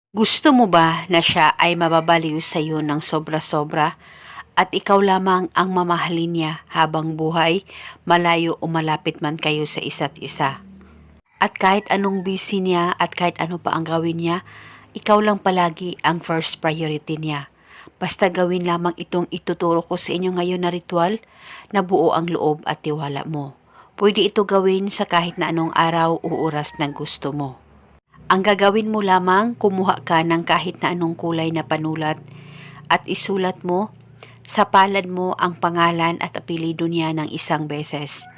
Gusto mo ba na siya ay mababaliw sa iyo ng sobra-sobra at ikaw lamang ang mamahalin niya habang buhay, malayo o malapit man kayo sa isa't isa? At kahit anong busy niya at kahit ano pa ang gawin niya, ikaw lang palagi ang first priority niya. Basta gawin lamang itong ituturo ko sa inyo ngayon na ritual na buo ang loob at tiwala mo. Pwede ito gawin sa kahit na anong araw o oras na gusto mo. Ang gagawin mo lamang, kumuha ka ng kahit na anong kulay na panulat at isulat mo sa palad mo ang pangalan at apelyido niya ng isang beses.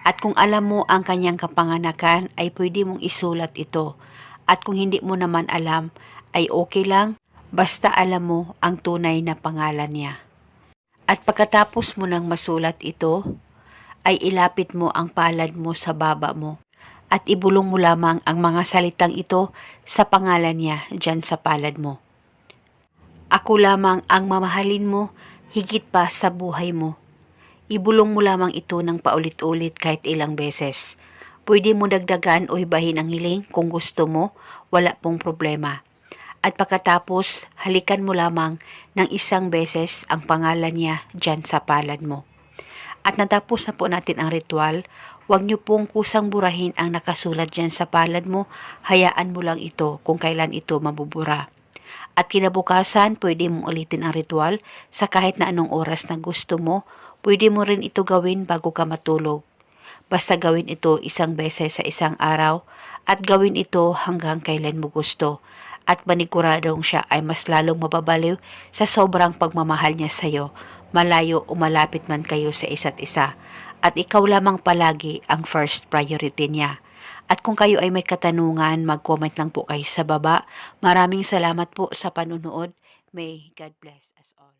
At kung alam mo ang kanyang kapanganakan ay pwede mong isulat ito. At kung hindi mo naman alam ay okay lang, basta alam mo ang tunay na pangalan niya. At pagkatapos mo nang masulat ito, ay ilapit mo ang palad mo sa baba mo at ibulong mo lamang ang mga salitang ito sa pangalan niya dyan sa palad mo. Ako lamang ang mamahalin mo higit pa sa buhay mo. Ibulong mo lamang ito ng paulit-ulit kahit ilang beses. Pwede mo dagdagan o ibahin ang hiling kung gusto mo, wala pong problema. At pagkatapos, halikan mo lamang ng isang beses ang pangalan niya dyan sa palad mo. At natapos na po natin ang ritual, huwag niyo pong kusang burahin ang nakasulat dyan sa palad mo, hayaan mo lang ito kung kailan ito mabubura. At kinabukasan, pwede mong ulitin ang ritual sa kahit na anong oras na gusto mo. Pwede mo rin ito gawin bago ka matulog. Basta gawin ito isang beses sa isang araw at gawin ito hanggang kailan mo gusto. At maniguradong siya ay mas lalong mababaliw sa sobrang pagmamahal niya sa iyo, malayo o malapit man kayo sa isa't isa. At ikaw lamang palagi ang first priority niya. At kung kayo ay may katanungan, mag-comment lang po kayo sa baba. Maraming salamat po sa panunood. May God bless us all.